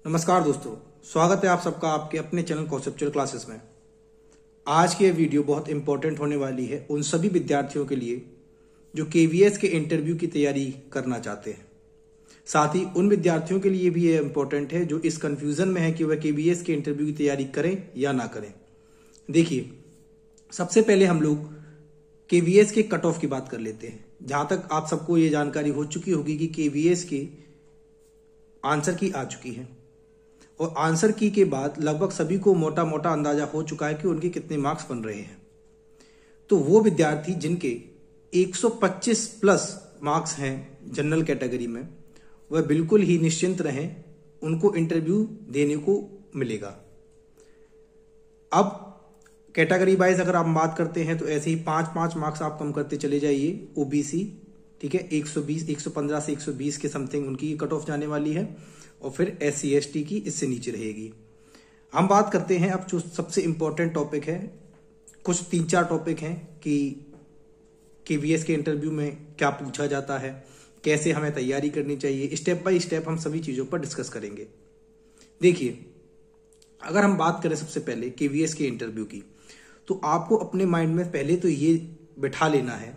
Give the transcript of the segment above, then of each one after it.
नमस्कार दोस्तों, स्वागत है आप सबका आपके अपने चैनल कॉन्सेप्चुअल क्लासेस में। आज की ये वीडियो बहुत इंपॉर्टेंट होने वाली है उन सभी विद्यार्थियों के लिए जो केवीएस के इंटरव्यू की तैयारी करना चाहते हैं। साथ ही उन विद्यार्थियों के लिए भी ये इंपॉर्टेंट है जो इस कंफ्यूजन में है कि वह केवीएस के इंटरव्यू की तैयारी करें या ना करें। देखिए, सबसे पहले हम लोग केवीएस के कट ऑफ की बात कर लेते हैं। जहां तक आप सबको ये जानकारी हो चुकी होगी कि केवीएस के आंसर की आ चुकी है और आंसर की के बाद लगभग सभी को मोटा मोटा अंदाजा हो चुका है कि उनके कितने मार्क्स बन रहे हैं। तो वो विद्यार्थी जिनके 125 प्लस मार्क्स हैं जनरल कैटेगरी में, वह बिल्कुल ही निश्चिंत रहें, उनको इंटरव्यू देने को मिलेगा। अब कैटेगरी वाइज अगर आप बात करते हैं तो ऐसे ही 5-5 मार्क्स आप कम करते चले जाइए। ओबीसी, ठीक है, 120, 115 से 120 के समथिंग उनकी कट ऑफ जाने वाली है और फिर SC ST की इससे नीचे रहेगी। हम बात करते हैं अब जो सबसे इंपॉर्टेंट टॉपिक है, कुछ 3-4 टॉपिक हैं कि केवीएस के इंटरव्यू में क्या पूछा जाता है, कैसे हमें तैयारी करनी चाहिए, स्टेप बाय स्टेप हम सभी चीजों पर डिस्कस करेंगे। देखिए, अगर हम बात करें सबसे पहले केवीएस के इंटरव्यू की, तो आपको अपने माइंड में पहले तो ये बिठा लेना है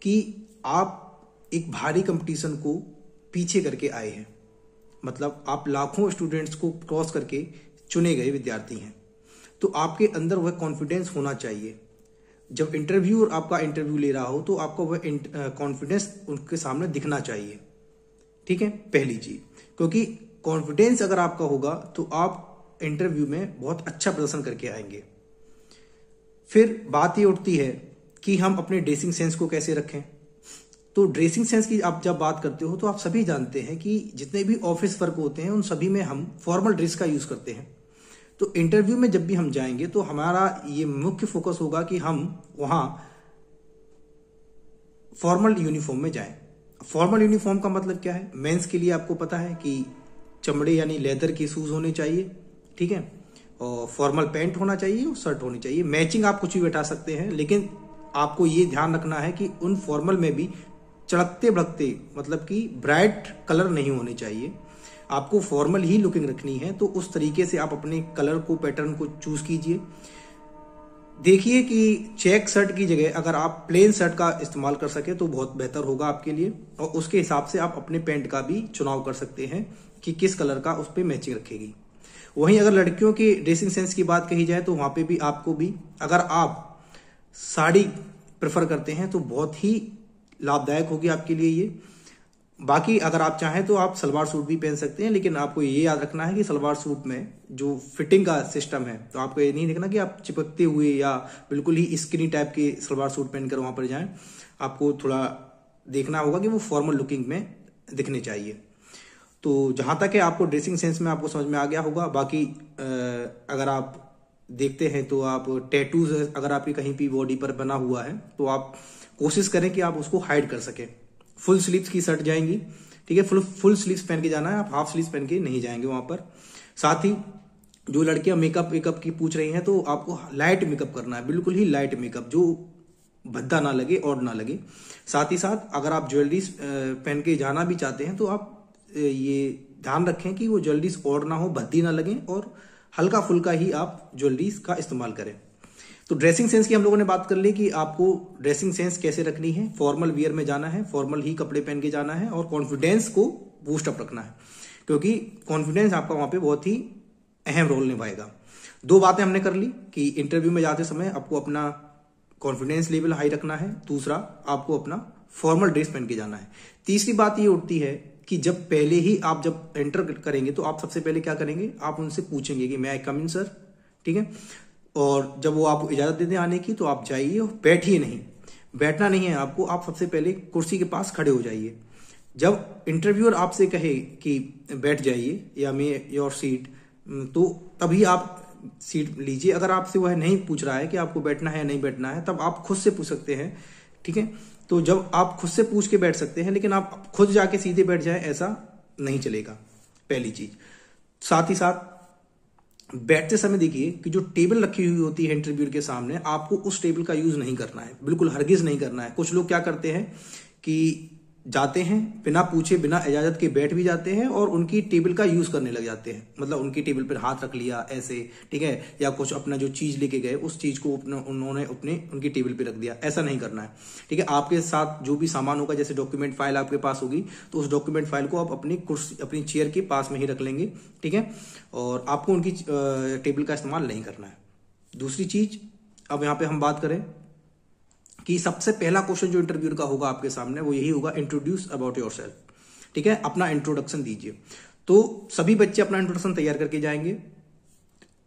कि आप एक भारी कंपटीशन को पीछे करके आए हैं। मतलब आप लाखों स्टूडेंट्स को क्रॉस करके चुने गए विद्यार्थी हैं, तो आपके अंदर वह कॉन्फिडेंस होना चाहिए। जब इंटरव्यूअर आपका इंटरव्यू ले रहा हो तो आपको वह कॉन्फिडेंस उनके सामने दिखना चाहिए। ठीक है, पहली चीज, क्योंकि कॉन्फिडेंस अगर आपका होगा तो आप इंटरव्यू में बहुत अच्छा प्रदर्शन करके आएंगे। फिर बात ये उठती है कि हम अपने ड्रेसिंग सेंस को कैसे रखें। तो ड्रेसिंग सेंस की आप जब बात करते हो तो आप सभी जानते हैं कि जितने भी ऑफिस वर्क होते हैं उन सभी में हम फॉर्मल ड्रेस का यूज करते हैं। तो इंटरव्यू में जब भी हम जाएंगे तो हमारा ये मुख्य फोकस होगा कि हम वहां फॉर्मल यूनिफॉर्म में जाएं। फॉर्मल यूनिफॉर्म का मतलब क्या है? मेंस के लिए आपको पता है कि चमड़े यानी लेदर के शूज होने चाहिए, ठीक है, और फॉर्मल पैंट होना चाहिए और शर्ट होनी चाहिए। मैचिंग आप कुछ भी बैठा सकते हैं, लेकिन आपको ये ध्यान रखना है कि उन फॉर्मल में भी चड़कते भड़कते मतलब कि ब्राइट कलर नहीं होने चाहिए। आपको फॉर्मल ही लुकिंग रखनी है, तो उस तरीके से आप अपने कलर को, पैटर्न को चूज कीजिए। देखिए कि चेक शर्ट की जगह अगर आप प्लेन शर्ट का इस्तेमाल कर सके तो बहुत बेहतर होगा आपके लिए, और उसके हिसाब से आप अपने पैंट का भी चुनाव कर सकते हैं कि किस कलर का उस पर मैचिंग रखेगी। वहीं अगर लड़कियों की ड्रेसिंग सेंस की बात कही जाए तो वहां पे भी आपको भी, अगर आप साड़ी प्रेफर करते हैं तो बहुत ही लाभदायक होगी आपके लिए ये। बाकी अगर आप चाहें तो आप सलवार सूट भी पहन सकते हैं, लेकिन आपको ये याद रखना है कि सलवार सूट में जो फिटिंग का सिस्टम है, तो आपको ये नहीं देखना कि आप चिपकते हुए या बिल्कुल ही स्किनी टाइप के सलवार सूट पहनकर वहां पर जाएं। आपको थोड़ा देखना होगा कि वो फॉर्मल लुकिंग में दिखने चाहिए। तो जहां तक है आपको ड्रेसिंग सेंस में आपको समझ में आ गया होगा। बाकी अगर आप देखते हैं तो आप टैटूज अगर आपकी कहीं भी बॉडी पर बना हुआ है तो आप कोशिश करें कि आप उसको हाइड कर सकें। फुल स्लीव्स की शर्ट जाएंगी, ठीक है, फुल स्लीव्स पहन के जाना है, आप हाफ स्लीव्स पहन के नहीं जाएंगे वहां पर। साथ ही जो लड़कियां मेकअप की पूछ रही हैं तो आपको लाइट मेकअप करना है, बिल्कुल ही लाइट मेकअप, जो भद्दा ना लगे और ना लगे। साथ ही साथ अगर आप ज्वेलरीज पहन के जाना भी चाहते हैं तो आप ये ध्यान रखें कि वो ज्वेलरीज और ना हो, भद्दी ना लगे, और हल्का फुल्का ही आप ज्वेलरीज का इस्तेमाल करें। तो ड्रेसिंग सेंस की हम लोगों ने बात कर ली कि आपको ड्रेसिंग सेंस कैसे रखनी है। फॉर्मल वियर में जाना है, फॉर्मल ही कपड़े पहन के जाना है, और कॉन्फिडेंस को बूस्ट अप रखना है, क्योंकि कॉन्फिडेंस आपका वहां पे बहुत ही अहम रोल निभाएगा। 2 बातें हमने कर ली कि इंटरव्यू में जाते समय आपको अपना कॉन्फिडेंस लेवल हाई रखना है, दूसरा आपको अपना फॉर्मल ड्रेस पहन के जाना है। तीसरी बात ये उठती है कि जब पहले ही आप जब एंटर करेंगे तो आप सबसे पहले क्या करेंगे, आप उनसे पूछेंगे कि मैं आई कम इन सर, ठीक है, और जब वो आपको इजाजत देते आने की तो आप जाइए और बैठिए नहीं, बैठना नहीं है आपको, आप सबसे पहले कुर्सी के पास खड़े हो जाइए। जब इंटरव्यूअर आपसे कहे कि बैठ जाइए या मे योर सीट, तो तभी आप सीट लीजिए। अगर आपसे वह नहीं पूछ रहा है कि आपको बैठना है या नहीं बैठना है, तब आप खुद से पूछ सकते हैं, ठीक है। तो जब आप खुद से पूछ के बैठ सकते हैं, लेकिन आप खुद जाके सीधे बैठ जाए ऐसा नहीं चलेगा, पहली चीज। साथ ही साथ बैठते समय देखिए कि जो टेबल रखी हुई होती है इंटरव्यूअर के सामने, आपको उस टेबल का यूज नहीं करना है, बिल्कुल हरगिज नहीं करना है। कुछ लोग क्या करते हैं कि जाते हैं, बिना पूछे बिना इजाजत के बैठ भी जाते हैं और उनकी टेबल का यूज करने लग जाते हैं। मतलब उनकी टेबल पर हाथ रख लिया ऐसे, ठीक है, या कुछ अपना जो चीज लेके गए उस चीज को उन्होंने उनकी टेबल पे रख दिया। ऐसा नहीं करना है, ठीक है। आपके साथ जो भी सामान होगा, जैसे डॉक्यूमेंट फाइल आपके पास होगी, तो उस डॉक्यूमेंट फाइल को आप अपनी कुर्सी, अपनी चेयर के पास में ही रख लेंगे, ठीक है। और आपको उनकी टेबल का इस्तेमाल नहीं करना है। दूसरी चीज, अब यहाँ पे हम बात करें कि सबसे पहला क्वेश्चन जो इंटरव्यूअर का होगा आपके सामने, वो यही होगा, इंट्रोड्यूस अबाउट योरसेल्फ, ठीक है, अपना इंट्रोडक्शन दीजिए। तो सभी बच्चे अपना इंट्रोडक्शन तैयार करके जाएंगे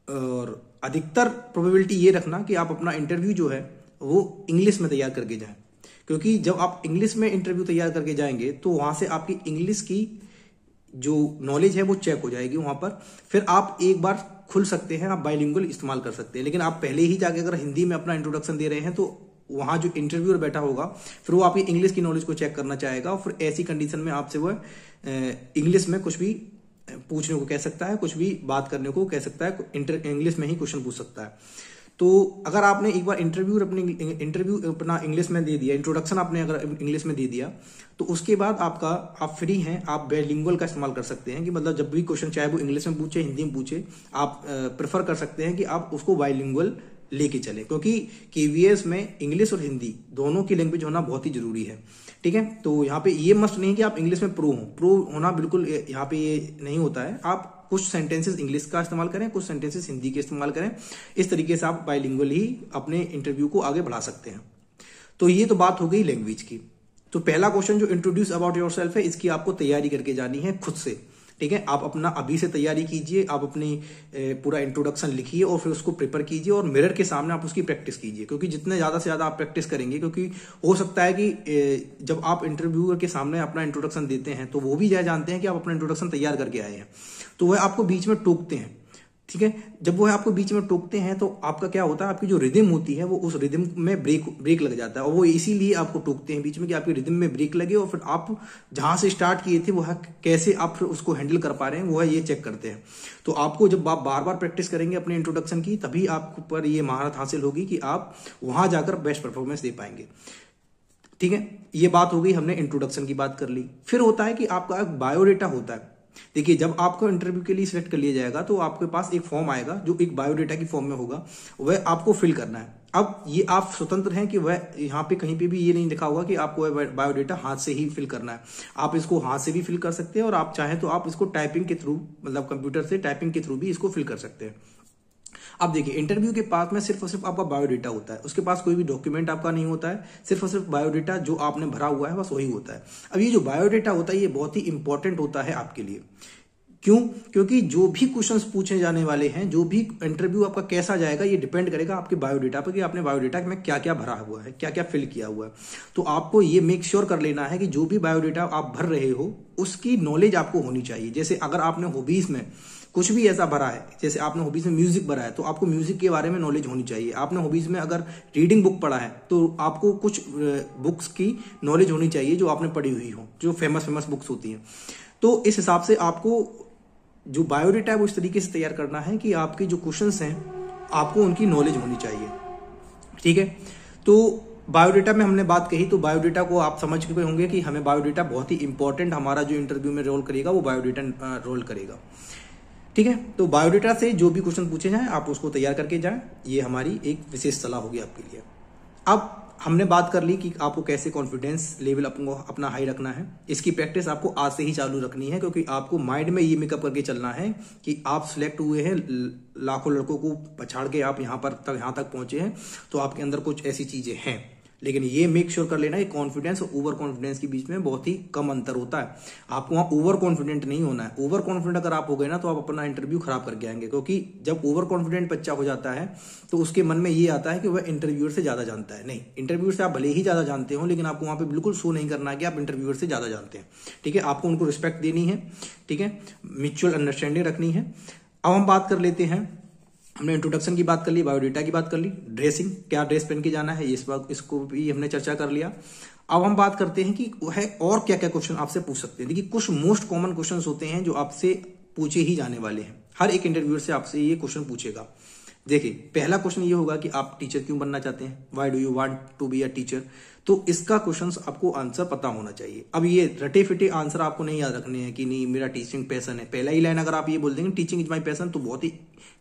और अधिकतर प्रोबेबिलिटी ये रखना कि आप अपना इंटरव्यू जो है वो इंग्लिश में तैयार करके जाएं, क्योंकि जब आप इंग्लिश में इंटरव्यू तैयार करके जाएंगे तो वहां से आपकी इंग्लिश की जो नॉलेज है वो चेक हो जाएगी वहां पर। फिर आप एक बार खुल सकते हैं, आप बाइलिंगुअल इस्तेमाल कर सकते हैं। लेकिन आप पहले ही जाके अगर हिंदी में अपना इंट्रोडक्शन दे रहे हैं तो वहां जो इंटरव्यूअर बैठा होगा फिर वो आपकी इंग्लिश की नॉलेज को चेक करना चाहेगा और फिर ऐसी कंडीशन में आपसे वो इंग्लिश में कुछ भी पूछने को कह सकता है, कुछ भी बात करने को कह सकता है, इंग्लिश में ही क्वेश्चन पूछ सकता है। तो अगर आपने एक बार इंटरव्यू अपना इंग्लिश में दे दिया, इंट्रोडक्शन आपने अगर इंग्लिश में दे दिया, तो उसके बाद आप फ्री हैं, आप बाइलिंगुअल का इस्तेमाल कर सकते हैं कि मतलब जब भी क्वेश्चन चाहे वो इंग्लिश में पूछे, हिंदी में पूछे, आप प्रेफर कर सकते हैं कि आप उसको बाइलिंगुअल लेके चले, क्योंकि केवीएस में इंग्लिश और हिंदी दोनों की लैंग्वेज होना बहुत ही जरूरी है, ठीक है। तो यहाँ पे ये मस्ट नहीं कि आप इंग्लिश में प्रो होना बिल्कुल यहाँ पे ये नहीं होता है। आप कुछ सेंटेंसेस इंग्लिश का इस्तेमाल करें, कुछ सेंटेंसेस हिंदी के इस्तेमाल करें। इस तरीके से आप बाइलिंगुअल ही अपने इंटरव्यू को आगे बढ़ा सकते हैं। तो ये तो बात हो गई लैंग्वेज की। तो पहला क्वेश्चन जो इंट्रोड्यूस अबाउट योरसेल्फ है, इसकी आपको तैयारी करके जानी है खुद से, ठीक है। आप अपना अभी से तैयारी कीजिए, आप अपनी पूरा इंट्रोडक्शन लिखिए और फिर उसको प्रिपेयर कीजिए और मिरर के सामने आप उसकी प्रैक्टिस कीजिए, क्योंकि जितने ज्यादा से ज्यादा आप प्रैक्टिस करेंगे, क्योंकि हो सकता है कि जब आप इंटरव्यूअर के सामने अपना इंट्रोडक्शन देते हैं तो वो भी यह जानते हैं कि आप अपना इंट्रोडक्शन तैयार करके आए हैं, तो वह आपको बीच में टोकते हैं, ठीक है। जब वो आपको बीच में टोकते हैं तो आपका क्या होता है, आपकी जो रिदम होती है वो उस रिदम में ब्रेक लग जाता है, और वो इसीलिए आपको टोकते हैं बीच में कि आपकी रिदम में ब्रेक लगे और फिर आप जहां से स्टार्ट किए थे वह कैसे आप फिर उसको हैंडल कर पा रहे हैं, वो है ये चेक करते हैं। तो आपको जब आप बार बार प्रैक्टिस करेंगे अपने इंट्रोडक्शन की, तभी आप पर ये महारत हासिल होगी कि आप वहां जाकर बेस्ट परफॉर्मेंस दे पाएंगे, ठीक है। ये बात हो गई, हमने इंट्रोडक्शन की बात कर ली। फिर होता है कि आपका एक बायोडेटा होता है। देखिए, जब आपको इंटरव्यू के लिए सिलेक्ट कर लिया जाएगा तो आपके पास एक फॉर्म आएगा जो एक बायोडेटा की फॉर्म में होगा, वह आपको फिल करना है। अब ये आप स्वतंत्र हैं कि वह यहाँ पे कहीं पे भी ये नहीं लिखा होगा कि आपको वह बायोडेटा हाथ से ही फिल करना है। आप इसको हाथ से भी फिल कर सकते हैं और आप चाहें तो आप इसको टाइपिंग के थ्रू, मतलब कंप्यूटर से टाइपिंग के थ्रू भी इसको फिल कर सकते हैं। अब देखिए, इंटरव्यू के पास में सिर्फ और सिर्फ आपका बायोडेटा होता है, उसके पास कोई भी डॉक्यूमेंट आपका नहीं होता है, सिर्फ और सिर्फ बायोडेटा जो आपने भरा हुआ है बस वही होता है। अब ये जो बायोडेटा होता है ये बहुत ही इंपॉर्टेंट होता है आपके लिए। क्यों? क्योंकि जो भी क्वेश्चंस पूछे जाने वाले हैं, जो भी इंटरव्यू आपका कैसा जाएगा, ये डिपेंड करेगा आपके बायोडेटा पर कि आपने बायोडेटा में क्या क्या भरा हुआ है, क्या क्या फिल किया हुआ है। तो आपको ये मेक श्योर कर लेना है कि जो भी बायोडेटा आप भर रहे हो उसकी नॉलेज आपको होनी चाहिए। जैसे अगर आपने हॉबीज में कुछ भी ऐसा भरा है, जैसे आपने हॉबीज में म्यूजिक भरा है तो आपको म्यूजिक के बारे में नॉलेज होनी चाहिए। आपने हॉबीज में अगर रीडिंग बुक पढ़ा है तो आपको कुछ बुक्स की नॉलेज होनी चाहिए जो आपने पढ़ी हुई हो, जो फेमस बुक्स होती हैं। तो इस हिसाब से आपको जो बायोडेटा है वो इस तरीके से तैयार करना है कि आपके जो क्वेश्चंस हैं आपको उनकी नॉलेज होनी चाहिए, ठीक है। तो बायोडेटा में हमने बात कही, तो बायोडेटा को आप समझ चुके होंगे कि हमें बायोडेटा बहुत ही इंपॉर्टेंट, हमारा जो इंटरव्यू में रोल करेगा वो बायोडेटा रोल करेगा, ठीक है। तो बायोडेटा से जो भी क्वेश्चन पूछे जाएं आप उसको तैयार करके जाएं, ये हमारी एक विशेष सलाह होगी आपके लिए। अब हमने बात कर ली कि आपको कैसे कॉन्फिडेंस लेवल अपना हाई रखना है। इसकी प्रैक्टिस आपको आज से ही चालू रखनी है, क्योंकि आपको माइंड में ये मेकअप करके चलना है कि आप सिलेक्ट हुए हैं, लाखों लड़कों को पछाड़ के आप यहाँ तक पहुंचे हैं, तो आपके अंदर कुछ ऐसी चीजें हैं। लेकिन ये मेक श्योर कर लेना कि कॉन्फिडेंस और ओवर कॉन्फिडेंस के बीच में बहुत ही कम अंतर होता है। आपको वहां ओवर कॉन्फिडेंट नहीं होना है। ओवर कॉन्फिडेंट अगर आप हो गए ना तो आप अपना इंटरव्यू खराब करके आएंगे, क्योंकि जब ओवर कॉन्फिडेंट बच्चा हो जाता है तो उसके मन में ये आता है कि वह इंटरव्यूअर से ज्यादा जानता है। नहीं, इंटरव्यूअर से आप भले ही ज्यादा जानते हो, लेकिन आपको वहां पे बिल्कुल शो नहीं करना है कि आप इंटरव्यूअर से ज्यादा जानते हैं, ठीक है। आपको उनको रिस्पेक्ट देनी है, ठीक है, म्यूचुअल अंडरस्टैंडिंग रखनी है। अब हम बात कर लेते हैं, हमने इंट्रोडक्शन की बात कर ली, बायोडेटा की बात कर ली, ड्रेसिंग, क्या ड्रेस पहन के जाना है, इसको भी हमने चर्चा कर लिया। अब हम बात करते हैं कि वह और क्या क्या क्वेश्चन आपसे पूछ सकते हैं। देखिए, कुछ मोस्ट कॉमन क्वेश्चंस होते हैं जो आपसे पूछे ही जाने वाले हैं। हर एक इंटरव्यूअर से आपसे ये क्वेश्चन पूछेगा। देखिए, पहला क्वेश्चन ये होगा कि आप टीचर क्यों बनना चाहते हैं, why do you want to be a teacher. तो इसका क्वेश्चंस आपको आंसर पता होना चाहिए। अब ये रटे फिटे आंसर आपको नहीं याद रखने हैं कि नहीं मेरा टीचिंग पैशन है, पहला ही लाइन अगर आप ये बोल देंगे टीचिंग इज माई पैशन, तो बहुत ही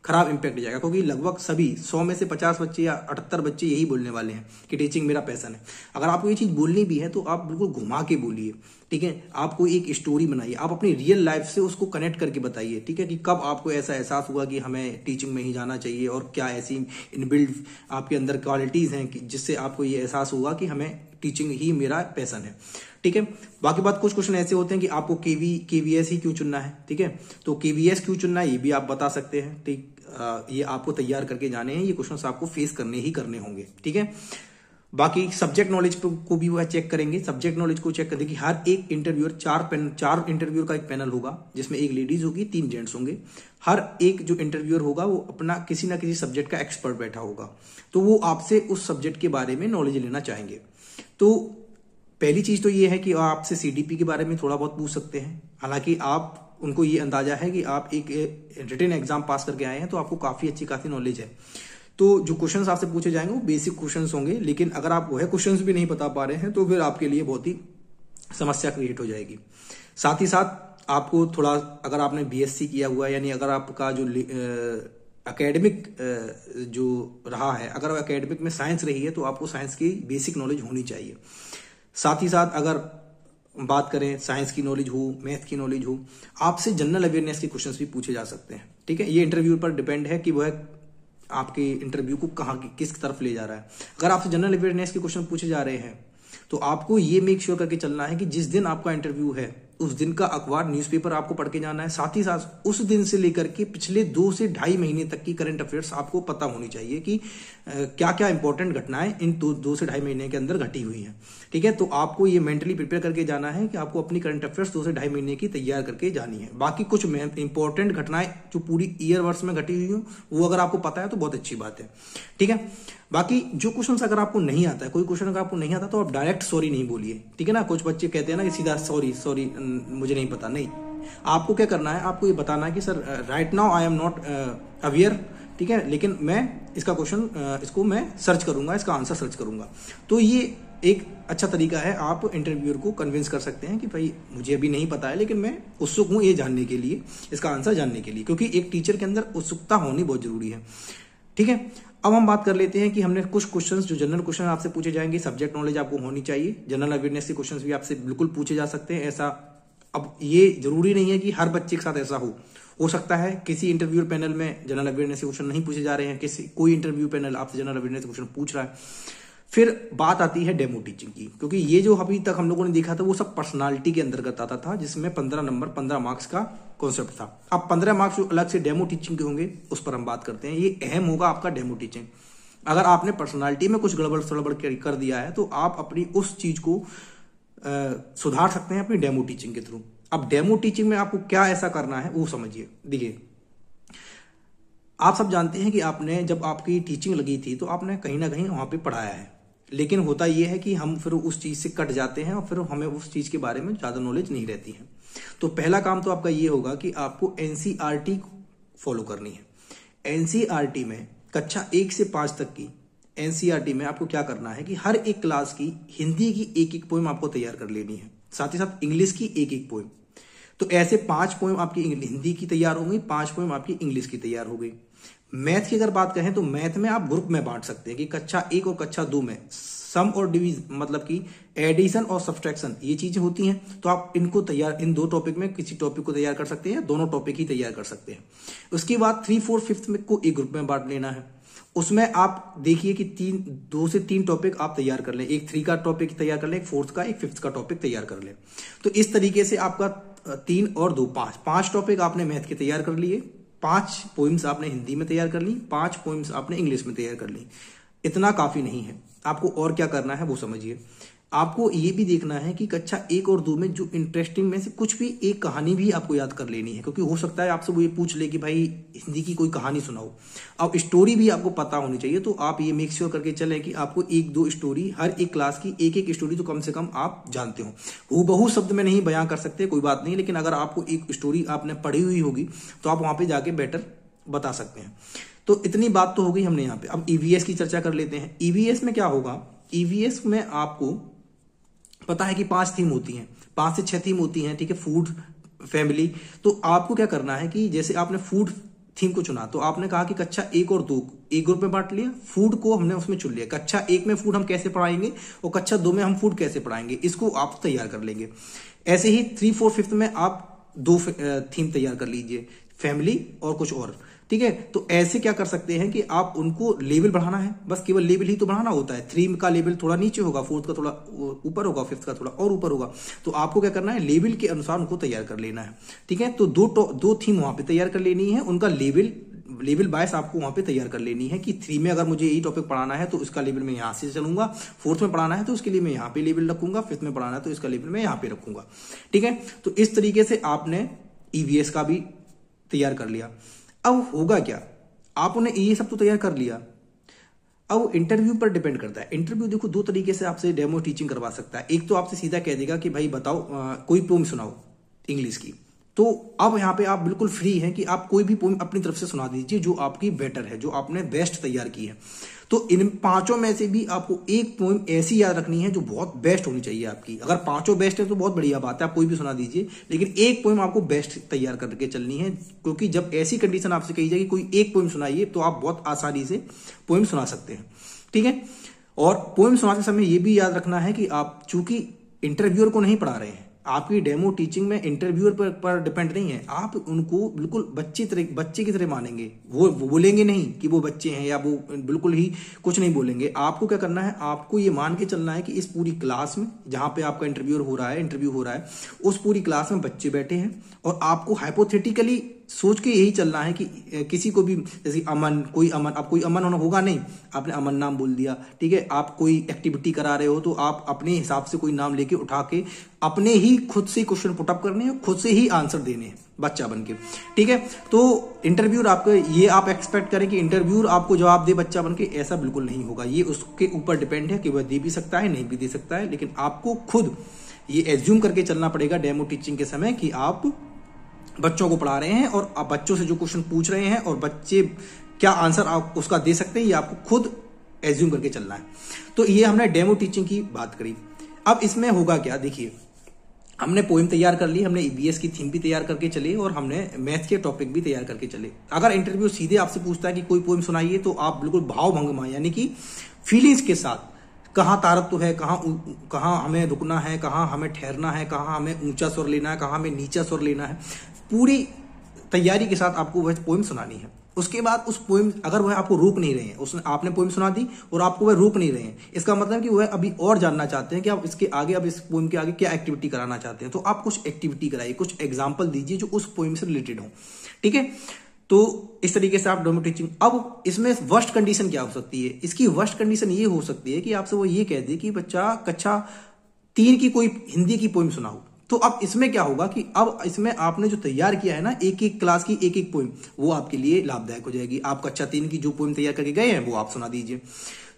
खराब इंपैक्ट जाएगा, क्योंकि लगभग सभी 100 में से 50 बच्चे या 78 बच्चे यही बोलने वाले हैं कि टीचिंग मेरा पैशन है। अगर आपको ये चीज बोलनी भी है तो आप बिल्कुल घुमा के बोलिए, ठीक है। आप कोई एक स्टोरी बनाइए, आप अपनी रियल लाइफ से उसको कनेक्ट करके बताइए, ठीक है, कि कब आपको ऐसा एहसास हुआ कि हमें टीचिंग में ही जाना चाहिए और क्या ऐसी इनबिल्ड आपके अंदर क्वालिटीज हैं कि जिससे आपको ये एहसास हुआ कि हमें टीचिंग ही मेरा पैशन है, ठीक है। बाकी बात कुछ क्वेश्चन ऐसे होते हैं कि आपको केवीएस ही क्यों चुनना है, ठीक है, तो केवीएस क्यों चुनना है ये भी आप बता सकते हैं, ठीक। ये आपको तैयार करके जाने हैं, ये क्वेश्चन आपको फेस करने ही करने होंगे, ठीक है। बाकी सब्जेक्ट नॉलेज को भी वह चेक करेंगे। सब्जेक्ट नॉलेज को चेक करते कि हर एक इंटरव्यूअर चार इंटरव्यूअर का एक पैनल होगा, जिसमें एक लेडीज होगी 3 जेंट्स होंगे। हर एक जो इंटरव्यूअर होगा वो अपना किसी ना किसी सब्जेक्ट का एक्सपर्ट बैठा होगा, तो वो आपसे उस सब्जेक्ट के बारे में नॉलेज लेना चाहेंगे। तो पहली चीज तो ये है कि आपसे सीडीपी के बारे में थोड़ा बहुत पूछ सकते हैं। हालांकि आप उनको ये अंदाजा है कि आप एक रिटन एग्जाम पास करके आए हैं, तो आपको काफी अच्छी खासी नॉलेज है। तो जो क्वेश्चंस आपसे पूछे जाएंगे वो बेसिक क्वेश्चंस होंगे, लेकिन अगर आप वह क्वेश्चंस भी नहीं बता पा रहे हैं तो फिर आपके लिए बहुत ही समस्या क्रिएट हो जाएगी। साथ ही साथ आपको थोड़ा, अगर आपने बीएससी किया हुआ है, यानी अगर आपका जो एकेडमिक जो रहा है, अगर एकेडमिक में साइंस रही है तो आपको साइंस की बेसिक नॉलेज होनी चाहिए। साथ ही साथ अगर बात करें साइंस की नॉलेज हो, मैथ की नॉलेज हो, आपसे जनरल अवेयरनेस के क्वेश्चंस भी पूछे जा सकते हैं, ठीक है। ये इंटरव्यू पर डिपेंड है कि वह आपके इंटरव्यू को कहाँ किस तरफ ले जा रहा है। अगर आपसे जनरल अवेयरनेस के क्वेश्चन पूछे जा रहे हैं तो आपको ये मेक श्योर करके चलना है कि जिस दिन आपका इंटरव्यू है उस दिन का अखबार न्यूज़पेपर आपको पढ़ के जाना है। साथ ही साथ उस दिन से लेकर के पिछले 2 से 2.5 महीने तक की करंट अफेयर्स आपको पता होनी चाहिए कि क्या क्या इंपॉर्टेंट घटनाएं इन 2 से 2.5 महीने के अंदर घटी हुई हैं, ठीक है। तो आपको ये मेंटली प्रिपेयर करके जाना है कि आपको अपनी करंट अफेयर्स 2 से 2.5 महीने की तैयार करके जानी है। बाकी कुछ इंपॉर्टेंट घटनाएं जो पूरी ईयर वर्ष में घटी हुई हो वो अगर आपको पता है तो बहुत अच्छी बात है, ठीक है। बाकी जो क्वेश्चन अगर आपको नहीं आता है, कोई क्वेश्चन अगर आपको नहीं आता तो आप डायरेक्ट सॉरी नहीं बोलिए, ठीक है ना। कुछ बच्चे कहते हैं ना कि सीधा सॉरी मुझे नहीं पता, नहीं, आपको क्या करना है, आपको ये बताना है कि sir right now I am not aware, ठीक है, लेकिन मैं इसका क्वेश्चन इसको मैं सर्च करूंगा, इसका आंसर सर्च करूंगा। तो ये एक अच्छा तरीका है, आप इंटरव्यूअर को कन्विंस कर सकते हैं कि भाई मुझे अभी नहीं पता है लेकिन मैं उत्सुक हूं ये जानने के लिए, इसका आंसर जानने के लिए, क्योंकि एक टीचर के अंदर उत्सुकता होनी बहुत जरूरी है, ठीक है। अब हम बात कर लेते हैं कि हमने कुछ क्वेश्चंस जो जनरल क्वेश्चन आपसे पूछे जाएंगे, सब्जेक्ट नॉलेज आपको होनी चाहिए, जनरल अवेयरनेस के क्वेश्चंस भी आपसे बिल्कुल पूछे जा सकते हैं। ऐसा अब ये जरूरी नहीं है कि हर बच्चे के साथ ऐसा हो सकता है किसी इंटरव्यू पैनल में जनरल अवेयरनेस के क्वेश्चन नहीं पूछे जा रहे हैं, कोई इंटरव्यू पैनल आपसे जनरल अवेयरनेस के क्वेश्चन पूछ रहा है। फिर बात आती है डेमो टीचिंग की, क्योंकि ये जो अभी तक हम लोगों ने देखा था वो सब पर्सनालिटी के अंतर्गत आता था, जिसमें 15 नंबर 15 मार्क्स का कॉन्सेप्ट था। अब 15 मार्क्स जो अलग से डेमो टीचिंग के होंगे उस पर हम बात करते हैं। ये अहम होगा आपका डेमो टीचिंग। अगर आपने पर्सनालिटी में कुछ गड़बड़ सड़बड़ कर दिया है तो आप अपनी उस चीज को सुधार सकते हैं अपनी डेमो टीचिंग के थ्रू। अब डेमो टीचिंग में आपको क्या ऐसा करना है वो समझिए। देखिए, आप सब जानते हैं कि आपने जब आपकी टीचिंग लगी थी तो आपने कहीं ना कहीं वहां पे पढ़ाया है, लेकिन होता यह है कि हम फिर उस चीज से कट जाते हैं और फिर हमें उस चीज के बारे में ज्यादा नॉलेज नहीं रहती है। तो पहला काम तो आपका ये होगा कि आपको एनसीईआरटी फॉलो करनी है। एनसीईआरटी में कक्षा 1 से 5 तक की एनसीईआरटी में आपको क्या करना है कि हर एक क्लास की हिंदी की एक पोएम आपको तैयार कर लेनी है, साथ ही साथ इंग्लिश की एक पोएम। तो ऐसे 5 पोएम आपकी हिंदी की तैयार हो गई, 5 पोएम आपकी इंग्लिश की तैयार हो गई। मैथ की अगर बात करें तो मैथ में आप ग्रुप में बांट सकते हैं कि कक्षा 1 और कक्षा 2 में सम और डिवीजन मतलब कि एडिशन और सब्सट्रैक्शन ये चीजें होती हैं, तो आप इनको तैयार इन 2 टॉपिक में किसी टॉपिक को तैयार कर सकते हैं, दोनों टॉपिक ही तैयार कर सकते हैं। उसके बाद 3, 4, 5 में को एक ग्रुप में बांट लेना है। उसमें आप देखिए कि 2 से 3 टॉपिक आप तैयार कर लें, एक 3 का टॉपिक तैयार कर लें, एक 4th का, एक 5th का टॉपिक तैयार कर लें। तो इस तरीके से आपका 3 और 2 5 टॉपिक आपने मैथ के तैयार कर लिए, 5 पोइम्स आपने हिंदी में तैयार कर ली, 5 पोइम्स आपने इंग्लिश में तैयार कर ली। इतना काफी नहीं है, आपको और क्या करना है वो समझिए। आपको ये भी देखना है कि कक्षा 1 और 2 में जो इंटरेस्टिंग में से कुछ भी एक कहानी भी आपको याद कर लेनी है, क्योंकि हो सकता है आपसे वो ये पूछ ले कि भाई हिंदी की कोई कहानी सुनाओ। अब स्टोरी भी आपको पता होनी चाहिए, तो आप ये मेक श्योर करके चलें कि आपको 1-2 स्टोरी, हर एक क्लास की एक स्टोरी तो कम से कम आप जानते हो। हूबहू शब्द में नहीं बयां कर सकते, कोई बात नहीं, लेकिन अगर आपको एक स्टोरी आपने पढ़ी हुई होगी तो आप वहां पर जाके बेटर बता सकते हैं। तो इतनी बात तो हो गई हमने यहाँ पे। अब ईवीएस की चर्चा कर लेते हैं। ईवीएस में क्या होगा ईवीएस में आपको पता है कि 5 थीम होती हैं, 5 से 6 थीम होती हैं, ठीक है, फूड, फैमिली। तो आपको क्या करना है कि जैसे आपने फूड थीम को चुना तो आपने कहा कि कक्षा 1 और 2 एक ग्रुप में बांट लिया, फूड को हमने उसमें चुन लिया, कक्षा 1 में फूड हम कैसे पढ़ाएंगे और कक्षा 2 में हम फूड कैसे पढ़ाएंगे, इसको आप तैयार कर लेंगे। ऐसे ही 3, 4, 5 में आप 2 थीम तैयार कर लीजिए, फैमिली और कुछ और, ठीक है। तो ऐसे क्या कर सकते हैं कि आप उनको लेवल बढ़ाना है, बस केवल लेवल ही तो बढ़ाना होता है। 3 का लेवल थोड़ा नीचे होगा, 4th का थोड़ा ऊपर होगा, 5th का थोड़ा और ऊपर होगा। तो आपको क्या करना है, लेवल के अनुसार उनको तैयार कर लेना है, ठीक है। तो दो थीम वहां पे तैयार कर लेनी है, उनका लेवल बायस आपको वहां पे तैयार कर लेनी है कि 3 में अगर मुझे यही टॉपिक पढ़ाना है तो इसका लेवल मैं यहां से चलूंगा, 4th में पढ़ाना है तो उसके लिए मैं यहाँ पे लेवल रखूंगा, 5th में पढ़ाना है तो इसका लेवल मैं यहाँ पे रखूंगा, ठीक है। तो इस तरीके से आपने ईवीएस का भी तैयार कर लिया। अब होगा क्या, आपने ये सब तो तैयार कर लिया, अब इंटरव्यू पर डिपेंड करता है। इंटरव्यू देखो 2 तरीके से आपसे डेमो टीचिंग करवा सकता है। एक तो आपसे सीधा कह देगा कि भाई बताओ कोई पोम सुनाओ इंग्लिश की, तो अब यहाँ पे आप बिल्कुल फ्री हैं कि आप कोई भी पोम अपनी तरफ से सुना दीजिए जो आपकी बेटर है, जो आपने बेस्ट तैयार की है। तो इन 5 में से भी आपको एक पोम ऐसी याद रखनी है जो बहुत बेस्ट होनी चाहिए आपकी। अगर 5 बेस्ट है तो बहुत बढ़िया बात है, आप कोई भी सुना दीजिए, लेकिन एक पोम आपको बेस्ट तैयार करके चलनी है, क्योंकि जब ऐसी कंडीशन आपसे कही जाएगी कोई एक पोम सुनाइए तो आप बहुत आसानी से पोम सुना सकते हैं, ठीक है। और पोम सुनाते समय यह भी याद रखना है कि आप चूंकि इंटरव्यूअर को नहीं पढ़ा रहे हैं, आपकी डेमो टीचिंग में इंटरव्यूअर पर डिपेंड नहीं है, आप उनको बिल्कुल बच्चे की तरह मानेंगे। वो बोलेंगे नहीं कि वो बच्चे हैं, या वो बिल्कुल ही कुछ नहीं बोलेंगे। आपको क्या करना है, आपको ये मान के चलना है कि इस पूरी क्लास में जहां पे आपका इंटरव्यू हो रहा है उस पूरी क्लास में बच्चे बैठे हैं, और आपको हाइपोथेटिकली सोच के यही चलना है कि किसी को भी, जैसे आप कोई अमन होगा नहीं, आपने अमन नाम बोल दिया, ठीक है। आप कोई एक्टिविटी करा रहे हो तो आप अपने हिसाब से कोई नाम लेके उठा के अपने ही खुद से क्वेश्चन पुटअप करने हैं, खुद से ही आंसर देने हैं बच्चा बन के, ठीक है। तो इंटरव्यूअर आपको ये आप एक्सपेक्ट करें कि इंटरव्यूअर आपको जवाब दे बच्चा बन के, ऐसा बिल्कुल नहीं होगा। ये उसके ऊपर डिपेंड है कि वह दे भी सकता है, नहीं भी दे सकता है, लेकिन आपको खुद ये एज्यूम करके चलना पड़ेगा डेमो टीचिंग के समय कि आप बच्चों को पढ़ा रहे हैं और आप बच्चों से जो क्वेश्चन पूछ रहे हैं और बच्चे क्या आंसर आप उसका दे सकते हैं, ये आपको खुद एज्यूम करके चलना है। तो ये हमने डेमो टीचिंग की बात करी। अब इसमें होगा क्या, देखिए हमने पोएम तैयार कर ली, हमने ईबीएस की थीम भी तैयार करके चले और हमने मैथ के टॉपिक भी तैयार करके चले। अगर इंटरव्यू सीधे आपसे पूछता है कि कोई पोएम सुनाइए, तो आप बिल्कुल भाव भंग में, यानी कि फीलिंग्स के साथ, कहाँ तारत्व है, कहाँ हमें रुकना है, कहाँ हमें ठहरना है, कहाँ हमें ऊंचा स्वर लेना है, कहाँ हमें नीचा स्वर लेना है, पूरी तैयारी के साथ आपको वह पोएम सुनानी है। उसके बाद उस पोएम, अगर वह आपको रोक नहीं रहे हैं, उसने आपने पोएम सुना दी और आपको वह रोक नहीं रहे हैं, इसका मतलब कि वह अभी और जानना चाहते हैं कि आप इसके आगे, अब इस पोएम के आगे क्या एक्टिविटी कराना चाहते हैं। तो आप कुछ एक्टिविटी कराइए, कुछ एग्जाम्पल दीजिए जो उस पोएम से रिलेटेड हो, ठीक है। तो इस तरीके से आप डेमो टीचिंग। अब इसमें वर्स्ट कंडीशन क्या हो सकती है, इसकी वर्स्ट कंडीशन ये हो सकती है कि आपसे वो ये कह दे कि बच्चा कक्षा 3 की कोई हिंदी की पोएम सुनाओ। तो अब इसमें क्या होगा कि अब इसमें आपने जो तैयार किया है ना, एक एक क्लास की एक एक पोएम, वो आपके लिए लाभदायक हो जाएगी। आप कक्षा 3 की जो पोएम तैयार करके गए हैं वो आप सुना दीजिए।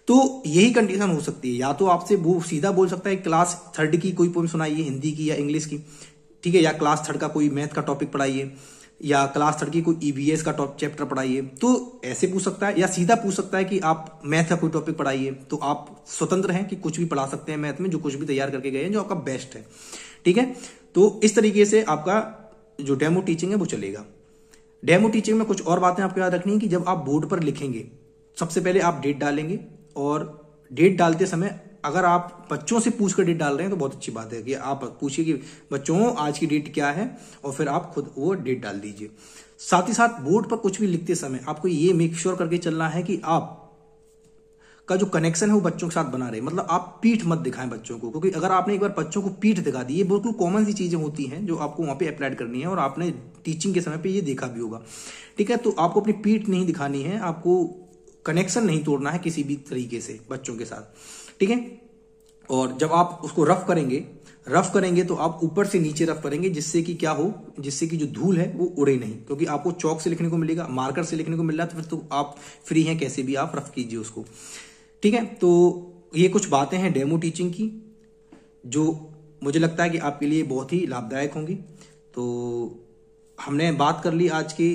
तो यही कंडीशन हो सकती है, या तो आपसे वो सीधा बोल सकता है क्लास 3 की कोई पोएम सुनाइए, हिंदी की या इंग्लिश की, ठीक है, या क्लास 3 का कोई मैथ का टॉपिक पढ़ाइए, या क्लास 3 की कोई ईवीएस का चैप्टर पढ़ाइए। तो ऐसे पूछ सकता है, या सीधा पूछ सकता है कि आप मैथ का कोई टॉपिक पढ़ाइए। तो आप स्वतंत्र हैं कि कुछ भी पढ़ा सकते हैं मैथ में, जो कुछ भी तैयार करके गए हैं, जो आपका बेस्ट है, ठीक है। तो इस तरीके से आपका जो डेमो टीचिंग है वो चलेगा। डेमो टीचिंग में कुछ और बातें आपको याद रखनी है कि जब आप बोर्ड पर लिखेंगे, सबसे पहले आप डेट डालेंगे, और डेट डालते समय अगर आप बच्चों से पूछकर डेट डाल रहे हैं तो बहुत अच्छी बात है कि आप पूछिए कि बच्चों आज की डेट क्या है, और फिर आप खुद वो डेट डाल दीजिए। साथ ही साथ बोर्ड पर कुछ भी लिखते समय आपको ये मेक श्योर करके चलना है कि आप का जो कनेक्शन है वो बच्चों के साथ बना रहे, मतलब आप पीठ मत दिखाएं बच्चों को, क्योंकि अगर आपने एक बार बच्चों को पीठ दिखा दी, ये बिल्कुल कॉमन सी चीजें होती हैं जो आपको वहां पे अप्लाई करनी है, और आपने टीचिंग के समय पे ये देखा भी होगा, ठीक है। तो आपको अपनी पीठ नहीं दिखानी है, आपको कनेक्शन नहीं तोड़ना है किसी भी तरीके से बच्चों के साथ, ठीक है। और जब आप उसको रफ करेंगे तो आप ऊपर से नीचे रफ करेंगे, जिससे कि क्या हो, जिससे कि जो धूल है वो उड़े नहीं, क्योंकि आपको चौक से लिखने को मिलेगा, मार्कर से लिखने को मिल रहा है, तो फिर तो आप फ्री हैं, कैसे भी आप रफ कीजिए उसको, ठीक है। तो ये कुछ बातें हैं डेमो टीचिंग की, जो मुझे लगता है कि आपके लिए बहुत ही लाभदायक होंगी। तो हमने बात कर ली आज के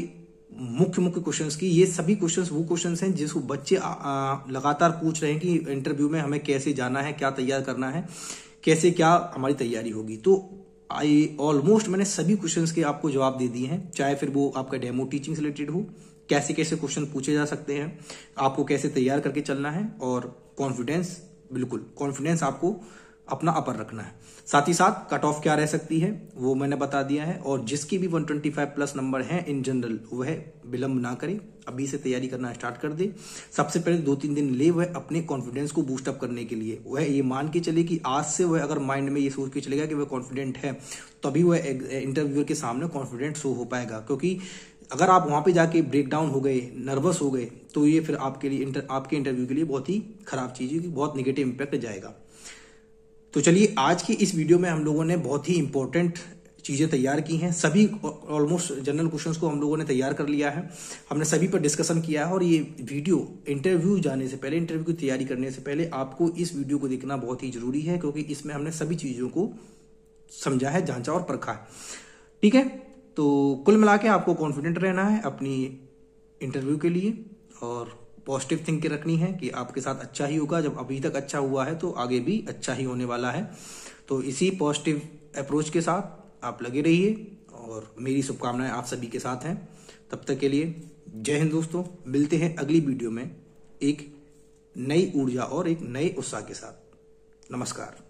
मुख्य मुख्य क्वेश्चंस की। ये सभी क्वेश्चंस वो क्वेश्चंस हैं जिसको बच्चे लगातार पूछ रहे हैं कि इंटरव्यू में हमें कैसे जाना है, क्या तैयार करना है, कैसे क्या हमारी तैयारी होगी। तो ऑलमोस्ट मैंने सभी क्वेश्चंस के आपको जवाब दे दिए हैं, चाहे फिर वो आपका डेमो टीचिंग से रिलेटेड हो, कैसे कैसे क्वेश्चन पूछे जा सकते हैं, आपको कैसे तैयार करके चलना है, और कॉन्फिडेंस, बिल्कुल कॉन्फिडेंस आपको अपना अपर रखना है। साथ ही साथ कट ऑफ क्या रह सकती है वो मैंने बता दिया है। और जिसकी भी 125 प्लस नंबर हैं इन जनरल, वह विलंब ना करे, अभी से तैयारी करना स्टार्ट कर दे। सबसे पहले 2-3 दिन ले वह अपने कॉन्फिडेंस को बूस्ट अप करने के लिए। वह ये मान के चले कि आज से वह अगर माइंड में ये सोच के चलेगा कि वह कॉन्फिडेंट है, तभी वह इंटरव्यूअर के सामने कॉन्फिडेंट शो हो पाएगा। क्योंकि अगर आप वहां पे जाके ब्रेक डाउन हो गए, नर्वस हो गए, तो ये फिर आपके लिए आपके इंटरव्यू के लिए बहुत ही खराब चीज है, बहुत निगेटिव इंपैक्ट जाएगा। तो चलिए, आज की इस वीडियो में हम लोगों ने बहुत ही इंपॉर्टेंट चीजें तैयार की हैं। सभी ऑलमोस्ट जनरल क्वेश्चंस को हम लोगों ने तैयार कर लिया है, हमने सभी पर डिस्कशन किया है। और ये वीडियो इंटरव्यू जाने से पहले, इंटरव्यू की तैयारी करने से पहले आपको इस वीडियो को देखना बहुत ही जरूरी है, क्योंकि इसमें हमने सभी चीजों को समझा है, जांचा और परखा है। ठीक है, तो कुल मिला के आपको कॉन्फिडेंट रहना है अपनी इंटरव्यू के लिए, और पॉजिटिव थिंकिंग रखनी है कि आपके साथ अच्छा ही होगा। जब अभी तक अच्छा हुआ है तो आगे भी अच्छा ही होने वाला है। तो इसी पॉजिटिव अप्रोच के साथ आप लगे रहिए, और मेरी शुभकामनाएं आप सभी के साथ हैं। तब तक के लिए जय हिंद दोस्तों, मिलते हैं अगली वीडियो में एक नई ऊर्जा और एक नए उत्साह के साथ। नमस्कार।